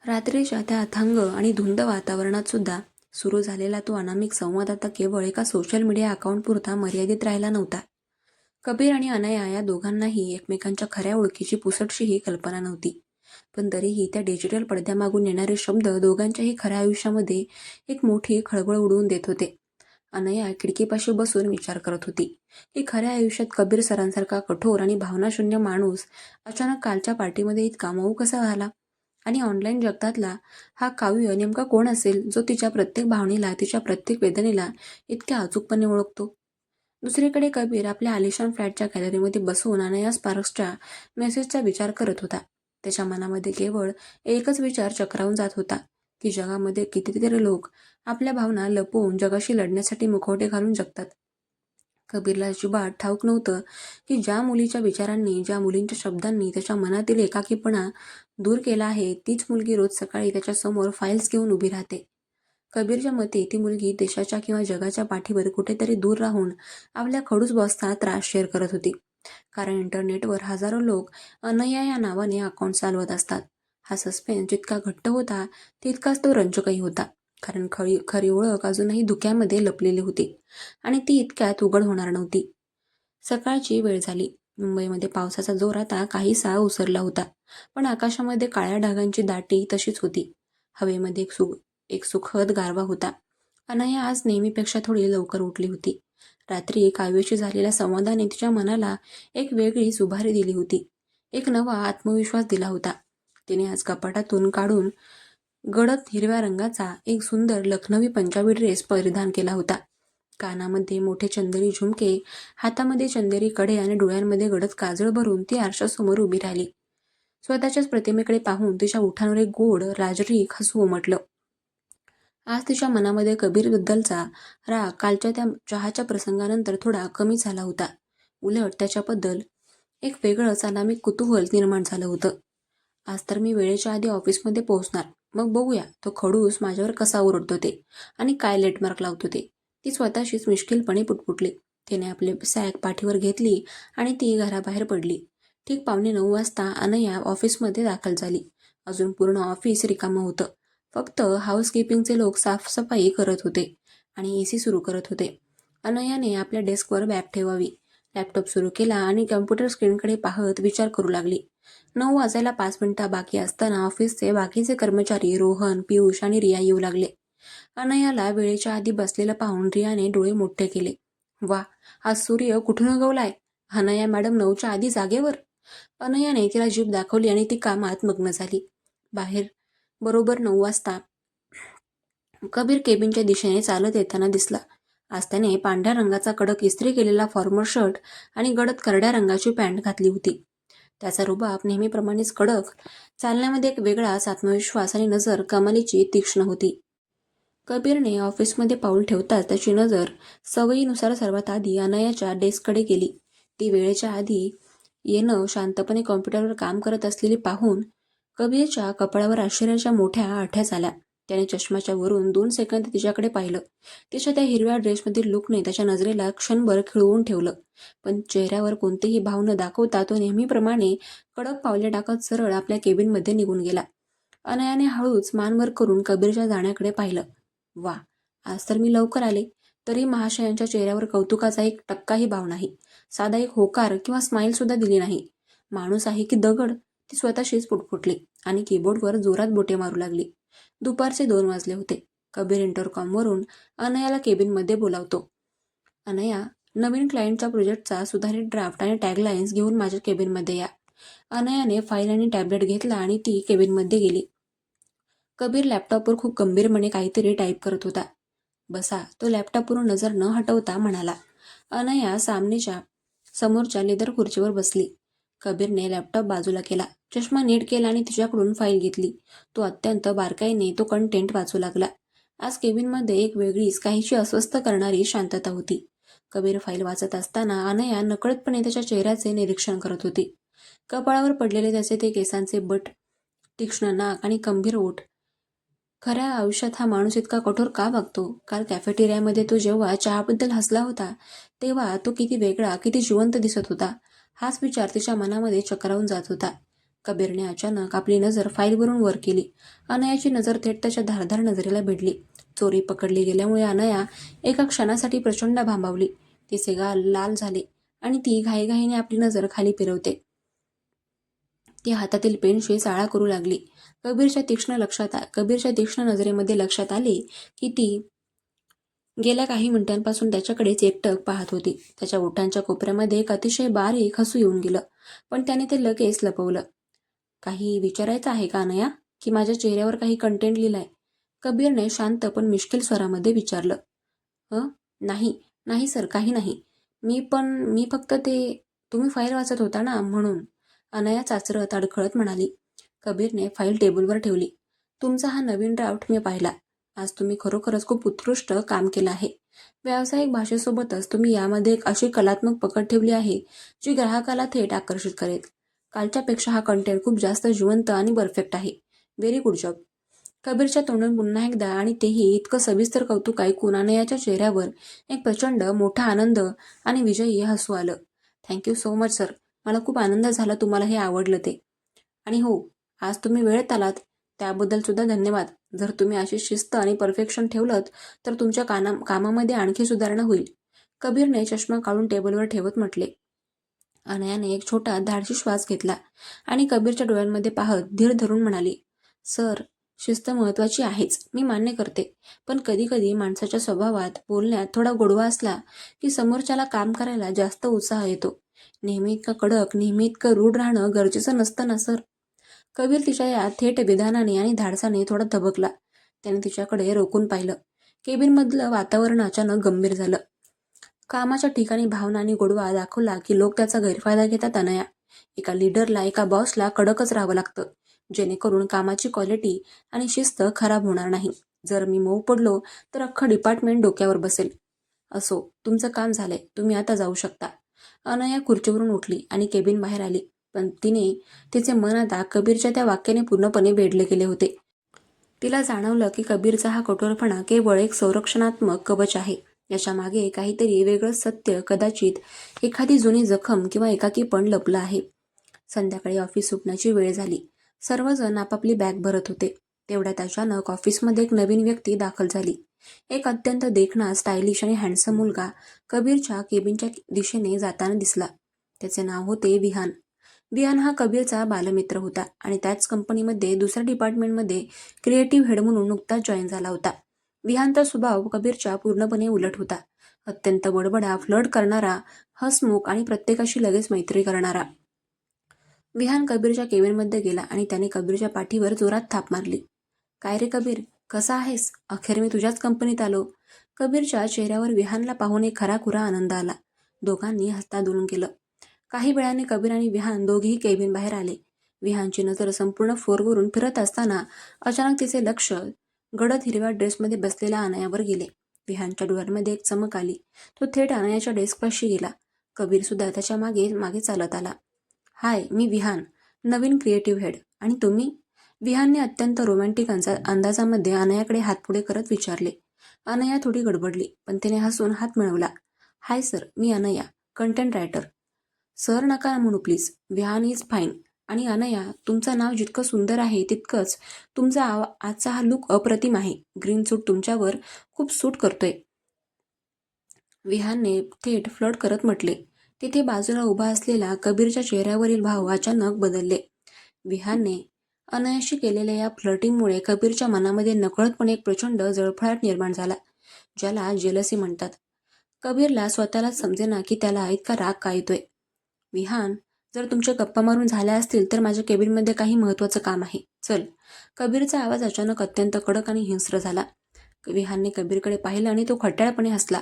रात्रीच्या त्या अथांग आणि धुंद वातावरणात सुद्धा सुरू झालेला तो अनामिक संवाद आता केवळ एका सोशल मीडिया अकाउंटपुरता मर्यादित राहिला नव्हता. कबीर आणि अनया या दोघांनाही एकमेकांच्या खऱ्या ओळखीची पुसटशीही कल्पना नव्हती. पण तरीही त्या डिजिटल पडद्यामागून येणारे शब्द दोघांच्याही खऱ्या आयुष्यामध्ये एक मोठी खळबळ उडवून देत होते. अनया खिडकीपाशी बसून विचार करत होती की खऱ्या आयुष्यात कबीर सरांसारखा कठोर आणि भावनाशून्य माणूस अचानक कालच्या पार्टीमध्ये इतका मऊ कसा झाला, आणि ऑनलाईन जगतातला हा काव्य नेमका कोण असेल जो तिच्या प्रत्येक भावनेला, तिच्या प्रत्येक वेदनेला इतक्या अचूकपणे ओळखतो. दुसरीकडे कबीर आपल्या आलिशान फ्लॅटच्या गॅलरीमध्ये बसून अनया स्पार्क्सच्या मेसेजचा विचार करत होता. त्याच्या मनामध्ये केवळ एकच विचार चक्रावून जात होता की जगामध्ये कितीतरी लोक आपल्या भावना लपवून जगाशी लढण्यासाठी मुखवटे घालून जगतात. कबीरला अजिबात ठाऊक नव्हतं की ज्या मुलीच्या विचारांनी, ज्या मुलींच्या शब्दांनी त्याच्या मनातील एकाकीपणा दूर केला आहे, तीच मुलगी रोज सकाळी त्याच्यासमोर फाईल्स घेऊन उभी राहते. कबीरच्या मते ती मुलगी देशाच्या किंवा जगाच्या पाठीवर कुठेतरी दूर राहून आपल्या खडूस बॉसचा त्रास शेअर करत होती. कारण इंटरनेटवर हजारो लोक अनया या नावाने अकाउंट चालवत असतात. हा सस्पेन्स जितका घट्ट होता तितकाच तो रंजकही होता. कारण खरी ओळख अजूनही धुक्यामध्ये लपलेली होती आणि ती इतक्यात उघड होणार नव्हती. सकाळची वेळ झाली. मुंबईमध्ये पावसाचा जोर आता काहीसा ओसरला होता. पण आकाशामध्ये काळ्या ढगांची दाटी तशीच होती. हवेमध्ये एक सुखद गारवा होता. अनया आज नेहमीपेक्षा थोडी लवकर उठली होती. रात्री काव्याशी झालेल्या संवादाने तिच्या मनाला एक वेगळीच उभारी दिली होती. एक नवा आत्मविश्वास दिला होता. तिने आज कपाटातून काढून गडद हिरव्या रंगाचा एक सुंदर लखनवी पंजाबी ड्रेस परिधान केला होता. कानामध्ये मोठे चंदेरी झुमके, हातामध्ये चंदेरी कडे आणि डोळ्यांमध्ये गडद काजळ भरून ती आरशासमोर उभी राहिली. स्वतःच्याच प्रतिमेकडे पाहून तिच्या ओठांवर एक गोड राजरीक हसू उमटलं. आज तिच्या मनामध्ये कबीरबद्दलचा राग कालच्या त्या चहाच्या प्रसंगानंतर थोडा कमी झाला होता. उलट त्याच्याबद्दल एक वेगळंच अनामिक कुतूहल निर्माण झालं होतं. आज तर मी वेळेच्या आधी ऑफिसमध्ये पोहोचणार, मग बघूया तो खडूस माझ्यावर कसा ओरडतो ते, आणि काय लेटमार्क लावतो ते, ती स्वतःशीच मिश्किलपणे पुटपुटली. तिने आपले सॅक पाठीवर घेतली आणि ती घराबाहेर पडली. ठीक 8:45 वाजता अनया ऑफिसमध्ये दाखल झाली. अजून पूर्ण ऑफिस रिकामं होतं. फक्त हाऊसकीपिंगचे लोक साफसफाई करत होते आणि एसी सुरू करत होते. अनयाने आपल्या डेस्कवर बॅग ठेवावी, लॅपटॉप सुरू केला आणि कम्प्युटर स्क्रीनकडे पाहत विचार करू लागली. 9 वाजायला 5 मिनिटं बाकी असताना ऑफिसचे बाकीचे कर्मचारी रोहन, पियुष आणि रिया येऊ लागले. अनयाला वेळेच्या आधी बसलेलं पाहून रियाने डोळे मोठे केले. वा, आज सूर्य कुठून उगवलाय? अनया मॅडम 9च्या आधी जागेवर? अनयाने तिला जीभ दाखवली आणि ती कामात मग्न झाली. बाहेर बरोबर 9 वाजता कबीर केबिनच्या दिशेने चालत येताना दिसला. आज त्याने पांढऱ्या रंगाचा कडक इस्त्री केलेला फॉर्मल शर्ट आणि गडद करड्या रंगाची पॅन्ट घातली होती. त्याचा रुबाब नेहमीप्रमाणेच कडक, चालण्यामध्ये एक वेगळाच आत्मविश्वास आणि नजर कमालीची तीक्ष्ण होती. कबीरने ऑफिसमध्ये पाऊल ठेवताच त्याची नजर सवयीनुसार सर्वात आधी अनयाच्या डेस्ककडे गेली. ती वेळेच्या आधी येणं, शांतपणे कॉम्प्युटरवर काम करत असलेली पाहून कबीरच्या कपाळावर आश्चर्याच्या मोठ्या आठ्या झाल्या. त्याने चष्माच्या वरून 2 सेकंद तिच्याकडे पाहिलं. तिच्या त्या हिरव्या ड्रेसमधील लुकने त्याच्या नजरेला क्षणभर खिळवून ठेवलं. पण चेहऱ्यावर कोणतेही भाव न दाखवता तो नेहमीप्रमाणे कडक पावले टाकत सरळ आपल्या केबिनमध्ये निघून गेला. अनयाने हळूच मान वर करून कबीरच्या जाण्याकडे पाहिलं. वा, आज तर मी लवकर आले. तरी महाशयांच्या चेहऱ्यावर कौतुकाचा एक टक्काही भाव नाही. साधा एक होकार किंवा स्माईल सुद्धा दिली नाही. माणूस आहे की दगड? ती स्वतःशीच पुटपुटली आणि कीबोर्डवर जोरात बोटे मारू लागली. दुपारचे 2 वाजले होते. कबीर इंटरकॉमवरून अनयाला केबिनमध्ये बोलावतो. अनया, नवीन क्लायंटच्या प्रोजेक्टचा सुधारित ड्राफ्ट आणि टॅगलाईन्स घेऊन माझ्या केबिनमध्ये या. अनयाने फाईल आणि टॅबलेट घेतला आणि ती केबिनमध्ये गेली. कबीर लॅपटॉपवर खूप गंभीरपणे काहीतरी टाईप करत होता. बसा, तो लॅपटॉपवरून नजर न हटवता म्हणाला. अनया समोरच्या लेदर खुर्चीवर बसली. कबीरने लॅपटॉप बाजूला केला, चष्मा नीट केला आणि तिच्याकडून फाईल घेतली. तो अत्यंत बारकाईने तो कंटेंट वाचू लागला. आज केबिनमध्ये एक वेगळीच, काहीशी अस्वस्थ करणारी शांतता होती. कबीर फाईल वाचत असताना अनया नकळतपणे त्याच्या चेहऱ्याचे निरीक्षण करत होती. कपाळावर पडलेले त्याचे ते केसांचे बट, तीक्ष्ण नाक आणि गंभीर ओठ. खऱ्या आयुष्यात हा माणूस इतका कठोर का वागतो? काल कॅफेटेरियामध्ये तो जेव्हा चहाबद्दल हसला होता तेव्हा तो किती वेगळा, किती जिवंत दिसत होता. हाच विचार तिच्या मनामध्ये चक्रावून जात होता. कबीरने अचानक आपली नजर फाईलवरून वर केली. अनयाची नजर थेट त्याच्या धारदार नजरेला भिडली. चोरी पकडली गेल्यामुळे अनया एका क्षणासाठी प्रचंड भांबावली. तिचे गाल लाल झाले आणि ती घाईघाईने आपली नजर खाली फिरवते. ती हातातील पेनशी चाळा करू लागली. कबीरच्या तीक्ष्ण नजरेमध्ये लक्षात आले की ती गेल्या काही मिनिटांपासून त्याच्याकडेच एकटक पाहत होती. त्याच्या ओठांच्या कोपऱ्यामध्ये एक अतिशय बारीक हसू येऊन गेलं, पण त्याने ते लगेच लपवलं. काही विचारायचं आहे का अनया? की माझ्या चेहऱ्यावर काही कंटेंट लिहिलाय? कबीरने शांत पण मिश्किल स्वरामध्ये विचारलं. नाही नाही सर, काही नाही. मी फक्त ते तुम्ही फाईल वाचत होता ना म्हणून, अनया चाचरत अडखळत म्हणाली. कबीरने फाईल टेबलवर ठेवली. तुमचा हा नवीन ड्राफ्ट मी पाहिला. आज तुम्ही खरोखरच खूप उत्कृष्ट काम केलं आहे. व्यावसायिक भाषेसोबतच तुम्ही यामध्ये एक अशी कलात्मक पकड ठेवली आहे जी ग्राहकाला थेट आकर्षित करेल. कालच्यापेक्षा हा कंटेंट खूप जास्त जिवंत आणि परफेक्ट आहे. Very good job. कबीरच्या तोंडून पुन्हा एकदा आणि तेही इतकं सविस्तर कौतुक ऐकून अनयाच्या चेहऱ्यावर एक प्रचंड मोठा आनंद आणि विजयी हसू आलं. Thank you so much sir. मला खूप आनंद झाला तुम्हाला हे आवडलं ते. आणि हो, आज तुम्ही वेळेत आलात त्याबद्दल सुद्धा धन्यवाद. जर तुम्ही अशी शिस्त आणि परफेक्शन ठेवलंत तर तुमच्या कामामध्ये आणखी सुधारणा होईल. कबीरने चष्मा काढून टेबलवर ठेवत म्हटले. अनयाने एक छोटा धाडसी श्वास घेतला आणि कबीरच्या डोळ्यांमध्ये पाहत धीर धरून म्हणाली, सर, शिस्त महत्वाची आहेच, मी मान्य करते. पण कधी कधी माणसाच्या स्वभावात, बोलण्यात थोडा गोडवा असला की समोरच्याला काम करायला जास्त उत्साह येतो. नेहमी इतकं कडक, नेहमी इतकं रूढ राहणं गरजेचं नसतं ना सर. कबीर तिच्या या थेट विधानाने आणि धाडसाने थोडा धबकला. त्याने तिच्याकडे रोखून पाहिलं. केबिनमधलं वातावरण अचानक गंभीर झालं. कामाच्या ठिकाणी भावना आणि गोडवा दाखवला की लोक त्याचा गैरफायदा घेतात अनया. एका लीडरला, एका बॉसला कडकच राहावं लागतं, जेणेकरून कामाची क्वालिटी आणि शिस्त खराब होणार नाही. जर मी मऊ पडलो तर अख्खं डिपार्टमेंट डोक्यावर बसेल. असो, तुमचं काम झालंय, तुम्ही आता जाऊ शकता. अनया खुर्चीवरून उठली आणि केबिन बाहेर आली. पण तिचे मन आता कबीरच्या त्या वाक्याने पूर्णपणे वेढले गेले होते. तिला जाणवलं की कबीरचा हा कठोरपणा केवळ एक संरक्षणात्मक कवच आहे. याच्या मागे काहीतरी वेगळं सत्य, कदाचित एखादी जुनी जखम किंवा एकाकीपण लपलं आहे. संध्याकाळी ऑफिस सुटण्याची वेळ झाली. सर्वजण आपापली बॅग भरत होते. तेवढ्यात अचानक ऑफिसमध्ये एक नवीन व्यक्ती दाखल झाली. एक अत्यंत देखणा, स्टायलिश आणि हँडसम मुलगा कबीरच्या केबिनच्या दिशेने जाताना दिसला. त्याचे नाव होते विहान. विहान हा कबीरचा बालमित्र होता आणि त्याच कंपनीमध्ये दुसऱ्या डिपार्टमेंटमध्ये क्रिएटिव्ह हेड म्हणून नुकताच जॉईन झाला होता. विहानचा स्वभाव कबीरच्या पूर्णपणे उलट होता. अत्यंत बडबडा, फ्लर्ट करणारा, हसमुख आणि प्रत्येकाशी लगेच मैत्री करणारा. विहान कबीरच्या केबिनमध्ये गेला आणि त्याने कबीरच्या पाठीवर जोरात थाप मारली. काय रे कबीर, कसा आहेस? अखेर मी तुझ्याच कंपनीत आलो. कबीरच्या चेहऱ्यावर विहानला पाहून एक खराखुरा आनंद आला. दोघांनी हस्तांदोलन केलं. काही वेळाने कबीर आणि विहान दोघेही केबिन बाहेर आले. विहानची नजर संपूर्ण फ्लोअरवरून फिरत असताना अचानक तिचे लक्ष गडद हिरव्या ड्रेसमध्ये बसलेल्या अनयावर गेले. विहानच्या डोळ्यांमध्ये एक चमक आली. तो थेट अनयाच्या डेस्कपाशी गेला. कबीर सुद्धा त्याच्या मागे मागे चालत आला. हाय, मी विहान, नवीन क्रिएटिव्ह हेड. आणि तुम्ही? विहानने अत्यंत रोमॅन्टिक अंदाजामध्ये अनयाकडे हात पुढे करत विचारले. अनया थोडी गडबडली, पण तिने हसून हात मिळवला. हाय सर, मी अनया, कंटेंट रायटर. सर नका म्हणू प्लीज. Vihaan is fine. आणि अनया, तुमचं नाव जितकं सुंदर आहे तितकंच तुमचा आजचा हा लुक अप्रतिम आहे. ग्रीन सूट तुमच्यावर खूप सूट करतोय. विहानने थेट फ्लर्ट करत म्हटले. तिथे बाजूला उभा असलेला कबीरच्या चेहऱ्यावरील भाव अचानक बदलले. विहानने अनयाशी केलेल्या या फ्लर्टिंगमुळे कबीरच्या मनामध्ये नकळतपणे एक प्रचंड जळफळाट निर्माण झाला, ज्याला जेलसी म्हणतात. कबीरला स्वतःलाच समजेना की त्याला इतका राग का येतोय. विहान, जर तुमच्या गप्पा मारून झाल्या असतील तर माझ्या केबिनमध्ये काही महत्त्वाचं काम आहे. चल. कबीरचा आवाज अचानक अत्यंत कडक आणि हिंस्र झाला. विहानने कबीरकडे पाहिलं आणि तो खट्याळपणे हसला.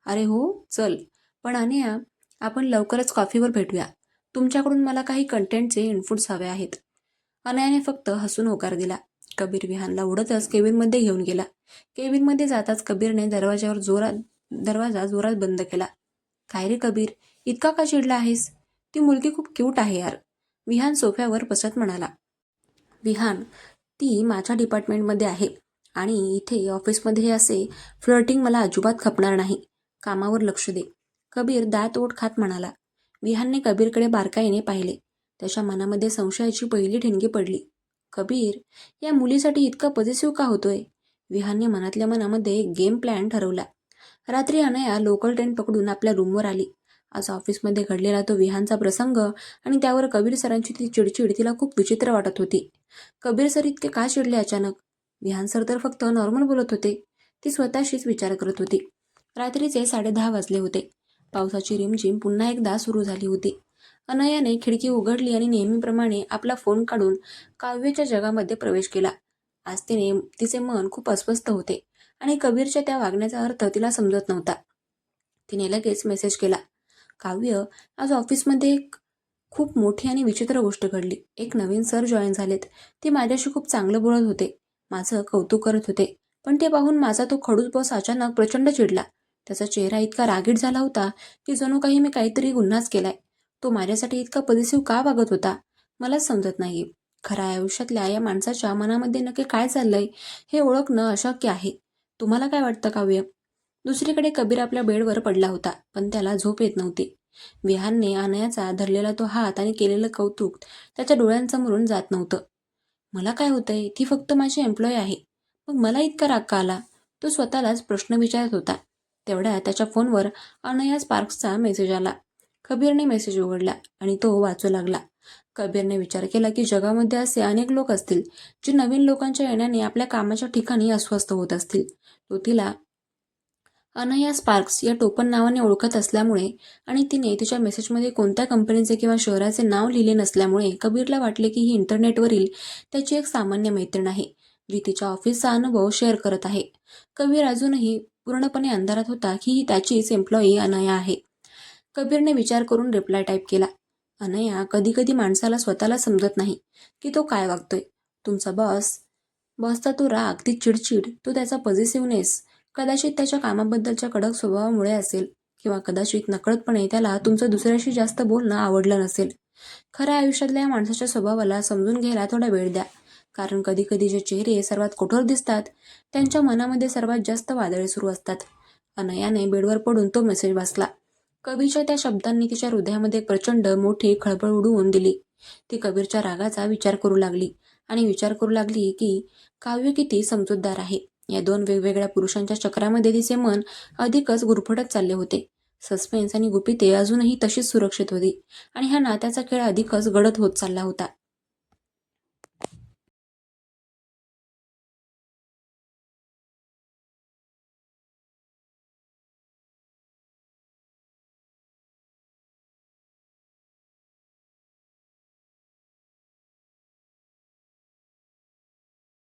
अरे हो, चल. पण अनया, आपण लवकरच कॉफीवर भेटूया. तुमच्याकडून मला काही कंटेंटचे इनपुट्स हवे आहेत. अनयाने फक्त हसून होकार दिला. कबीर विहानला उडतच केबिनमध्ये घेऊन गेला. केबिनमध्ये जाताच कबीरने दरवाजा जोरात बंद केला. काय रे कबीर, इतका का चिडला आहेस? ती मुलगी खूप क्यूट आहे यार, विहान सोफ्यावर बसत म्हणाला. विहान, ती माझ्या डिपार्टमेंटमध्ये आहे आणि इथे ऑफिसमध्ये हे असे फ्लर्टिंग मला अजिबात खपणार नाही. कामावर लक्ष दे. कबीर दात ओठ खात म्हणाला. विहानने कबीरकडे बारकाईने पाहिले. त्याच्या मनामध्ये संशयाची पहिली ठिणगी पडली. कबीर या मुलीसाठी इतका पॉझिटिव्ह का होतोय? विहानने मनातल्या मनामध्ये एक गेम प्लॅन ठरवला. रात्री अनया लोकल ट्रेन पकडून आपल्या रूमवर आली. आज ऑफिसमध्ये घडलेला तो विहानचा प्रसंग आणि त्यावर कबीर सरांची ती चिडचिड तिला खूप विचित्र वाटत होती. कबीर सर इतके का चिडले अचानक? विहान सर तर फक्त नॉर्मल बोलत होते. ती स्वतःशीच विचार करत होती. रात्रीचे 10:30 वाजले होते. पावसाची रिमझिम पुन्हा एकदा सुरू झाली होती. अनयाने खिडकी उघडली आणि नेहमीप्रमाणे आपला फोन काढून काव्याच्या जगामध्ये प्रवेश केला. आज तिचे मन खूप अस्वस्थ होते आणि कबीरच्या त्या वागण्याचा अर्थ तिला समजत नव्हता. तिने लगेच मेसेज केला. काव्य, आज ऑफिसमध्ये एक खूप मोठी आणि विचित्र गोष्ट घडली. एक नवीन सर जॉईन झालेत. ते माझ्याशी खूप चांगलं बोलत होते. माझं कौतुक करत होते. पण ते पाहून माझा तो खडूस बॉस अचानक प्रचंड चिडला. त्याचा चेहरा इतका रागीट झाला होता की जणू काही मी काहीतरी गुन्हाच केलाय. तो माझ्यासाठी इतका पॉझिटिव्ह का वागत होता? मलाच समजत नाही. खऱ्या आयुष्यातल्या या माणसाच्या मनामध्ये नक्की काय चाललंय हे ओळखणं अशक्य आहे. तुम्हाला काय वाटतं काव्य? दुसरीकडे कबीर आपल्या बेडवर पडला होता, पण त्याला झोप येत नव्हती. विहानने अनयाचा धरलेला तो हात आणि केलेलं कौतुक त्याच्या डोळ्यांसमोरून जात नव्हतं. मला काय होतंय? ती फक्त माझी एम्प्लॉई आहे. मग मला इतका राग का आला? तो स्वतःलाच प्रश्न विचारत होता. तेवढ्यात त्याच्या फोनवर अनया स्पार्क्सचा मेसेज आला. कबीरने मेसेज उघडला आणि तो वाचू लागला. कबीरने विचार केला की जगामध्ये असे अनेक लोक असतील जे नवीन लोकांच्या येण्याने आपल्या कामाच्या ठिकाणी अस्वस्थ होत असतील. तो तिला अनया स्पार्क्स या टोपण नावाने ओळखत असल्यामुळे आणि तिने तिच्या मेसेजमध्ये कोणत्या कंपनीचे किंवा शहराचे नाव लिहिले नसल्यामुळे कबीरला वाटले की ही इंटरनेटवरील त्याची एक सामान्य मैत्रीण आहे, जी तिच्या ऑफिसचा अनुभव शेअर करत आहे. कबीर अजूनही पूर्णपणे अंधारात होता की ही त्याचीच एम्प्लॉई अनया आहे. कबीरने विचार करून रिप्लाय टाईप केला. अनया, कधी कधी माणसाला स्वतःला समजत नाही की तो काय वागतोय. तुमचा बॉसचा तो राग, ती चिडचिड, तो त्याचा पॉझिटिव्हनेस कदाचित त्याच्या कामाबद्दलच्या कडक स्वभावामुळे असेल किंवा कदाचित नकळतपणे त्याला तुमचं दुसऱ्याशी जास्त बोलणं आवडलं नसेल. खऱ्या आयुष्यातल्या या माणसाच्या स्वभावाला समजून घ्यायला थोडा वेळ द्या. कारण कधी कधी जे चेहरे सर्वात कठोर दिसतात त्यांच्या मनामध्ये सर्वात जास्त वादळे सुरू असतात. अनयाने बेडवर पडून तो मेसेज वाचला. कबीरच्या त्या शब्दांनी तिच्या हृदयामध्ये एक प्रचंड मोठी खळबळ उडवून दिली. ती कबीरच्या रागाचा विचार करू लागली आणि विचार करू लागली की काव्य किती समजूतदार आहे. या दोन वेगवेगळ्या पुरुषांच्या चक्रामध्ये तिचे मन अधिकच गुरफटत चालले होते. सस्पेन्स आणि गुपिते अजूनही तशीच सुरक्षित होती आणि हा नात्याचा खेळ अधिकच गडद होत चालला होता.